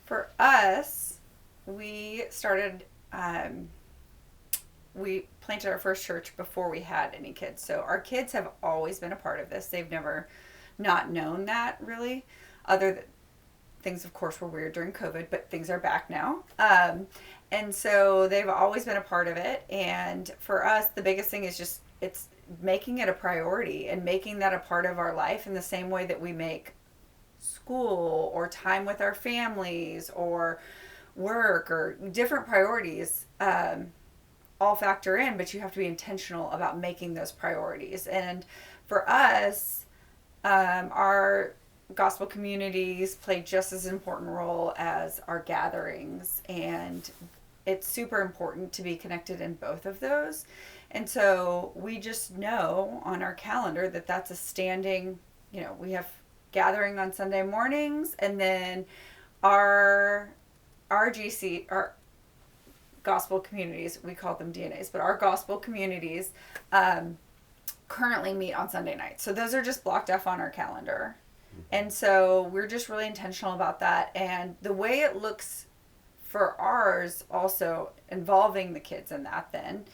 For us, we started, we planted our first church before we had any kids. So our kids have always been a part of this. They've never not known that really. Other than things, of course, were weird during COVID, but things are back now. And so they've always been a part of it. And for us, the biggest thing is just it's making it a priority and making that a part of our life in the same way that we make school or time with our families or work or different priorities all factor in, but you have to be intentional about making those priorities. And for us, our gospel communities play just as important role as our gatherings, and it's super important to be connected in both of those. And so we just know on our calendar that that's a standing, we have gathering on Sunday mornings, and then our RGC, our gospel communities, we call them DNAs, but our gospel communities currently meet on Sunday nights. So those are just blocked off on our calendar. And so we're just really intentional about that. And the way it looks for ours, also involving the kids in that, then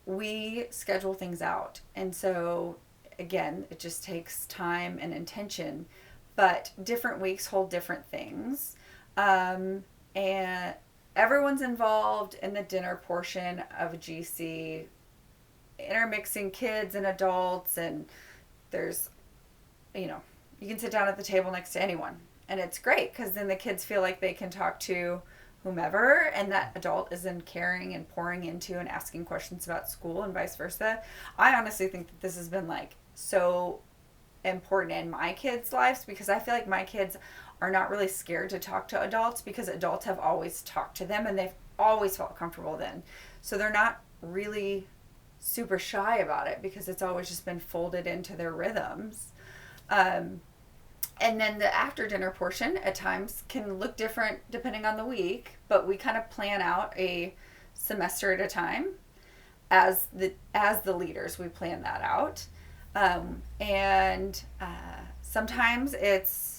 we schedule things out. And so, again, it just takes time and intention. But different weeks hold different things. And everyone's involved in the dinner portion of a GC, intermixing kids and adults, and there's, you can sit down at the table next to anyone. And it's great because then the kids feel like they can talk to whomever, and that adult is then caring and pouring into and asking questions about school and vice versa. I honestly think that this has been like so important in my kids' lives because I feel like my kids are not really scared to talk to adults because adults have always talked to them and they've always felt comfortable then. So they're not really super shy about it because it's always just been folded into their rhythms. And then the after dinner portion at times can look different depending on the week, but we kind of plan out a semester at a time as the leaders. We plan that out. And sometimes it's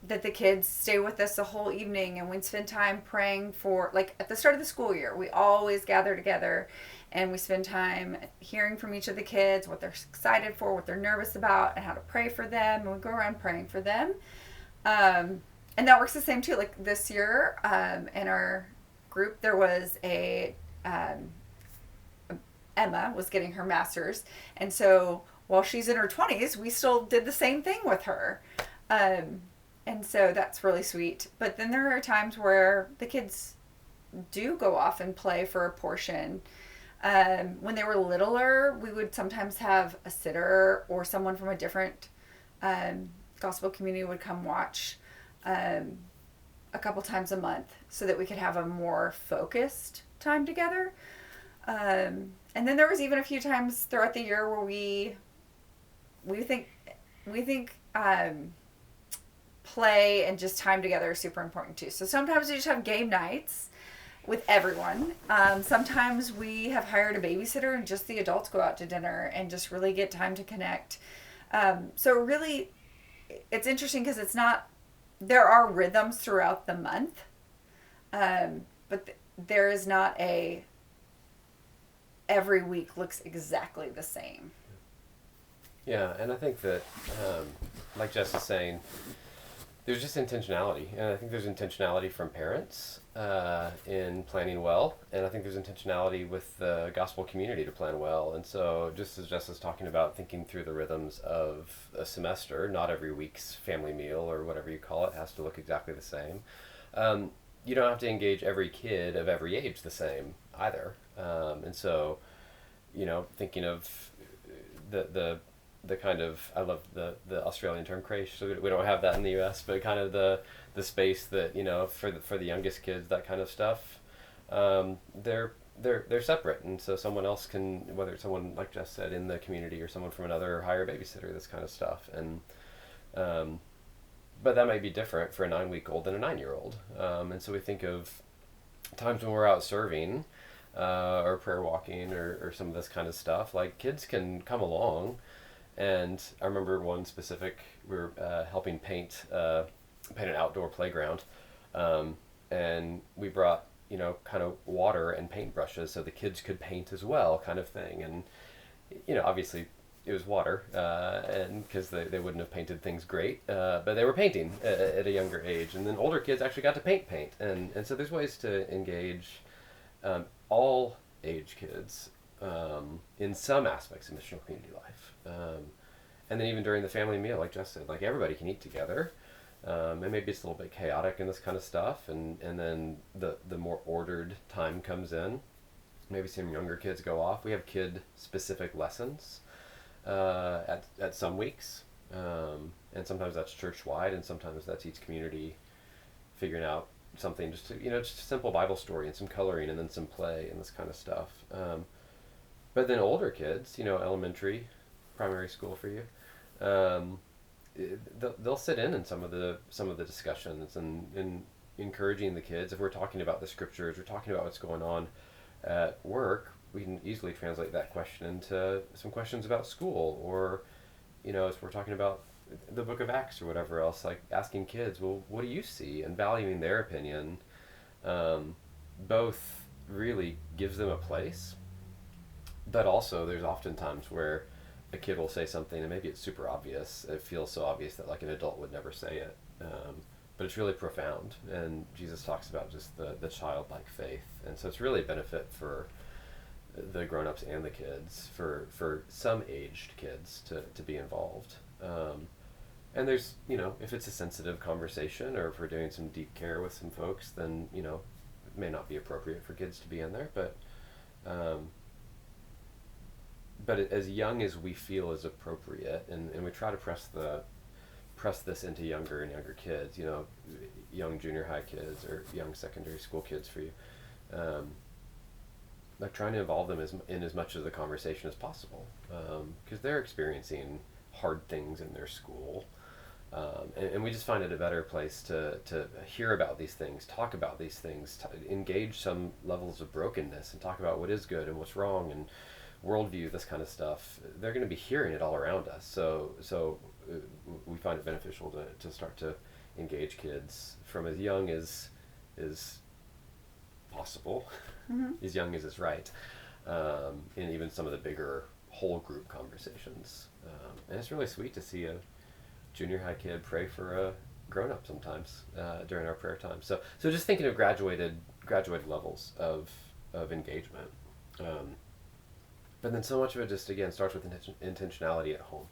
that the kids stay with us the whole evening and we spend time praying for, like at the start of the school year, we always gather together and we spend time hearing from each of the kids what they're excited for, what they're nervous about, and how to pray for them. And we go around praying for them. And that works the same too. Like this year in our group, there was Emma was getting her master's. And so while she's in her 20s, we still did the same thing with her. And so that's really sweet. But then there are times where the kids do go off and play for a portion. When they were littler, we would sometimes have a sitter or someone from a different gospel community would come watch a couple times a month so that we could have a more focused time together. And then there was even a few times throughout the year where we think play and just time together is super important too. So sometimes we just have game nights with everyone. Sometimes we have hired a babysitter and just the adults go out to dinner and just really get time to connect. So really, it's interesting because it's not, there are rhythms throughout the month, but there is not every week looks exactly the same. Yeah, and I think that, like Jess is saying, there's just intentionality, and I think there's intentionality from parents in planning well, and I think there's intentionality with the gospel community to plan well. And so just as Jess is talking about thinking through the rhythms of a semester, not every week's family meal or whatever you call it has to look exactly the same. You don't have to engage every kid of every age the same either. And so, thinking of the kind of, I love the Australian term creche, so we don't have that in the US, but kind of the space that, for the youngest kids, that kind of stuff, they're separate, and so someone else can, whether it's someone like Jess said in the community or someone from another, hire a babysitter, this kind of stuff. And but that might be different for a 9-week-old than a 9-year-old. And so we think of times when we're out serving or prayer walking or some of this kind of stuff, like kids can come along. And I remember one specific, we were helping paint paint an outdoor playground, and we brought kind of water and paint brushes so the kids could paint as well, kind of thing. And obviously it was water, and because they wouldn't have painted things great, but they were painting at a younger age, and then older kids actually got to paint, and so there's ways to engage all age kids in some aspects of missional community life, and then even during the family meal, like Jess said, like everybody can eat together. And maybe it's a little bit chaotic and this kind of stuff, and then the more ordered time comes in. Maybe some younger kids go off. We have kid specific lessons at some weeks, and sometimes that's church wide, and sometimes that's each community figuring out something, just to just a simple Bible story and some coloring and then some play and this kind of stuff. But then older kids, elementary, primary school for you, they'll sit in some of the discussions and encouraging the kids. If we're talking about the scriptures, we're talking about what's going on at work, we can easily translate that question into some questions about school, or as we're talking about the book of Acts or whatever else, like asking kids, well, what do you see, and valuing their opinion. Both really gives them a place, but also there's often times where a kid will say something and maybe it's super obvious. It feels so obvious that like an adult would never say it. But it's really profound, and Jesus talks about just the childlike faith, and so it's really a benefit for the grown-ups and the kids, for some aged kids to be involved. And there's, if it's a sensitive conversation, or if we're doing some deep care with some folks, then it may not be appropriate for kids to be in there, but as young as we feel is appropriate, and we try to press this into younger and younger kids, young junior high kids or young secondary school kids for you, like trying to involve them in as much of the conversation as possible, because they're experiencing hard things in their school, and we just find it a better place to hear about these things, talk about these things, engage some levels of brokenness, and talk about what is good and what's wrong, and worldview, this kind of stuff. They're going to be hearing it all around us, so we find it beneficial to start to engage kids from as young as is possible, as young as is right, in even some of the bigger whole group conversations. And it's really sweet to see a junior high kid pray for a grown-up sometimes during our prayer time. So just thinking of graduated levels of engagement. But then so much of it just, again, starts with intentionality at home.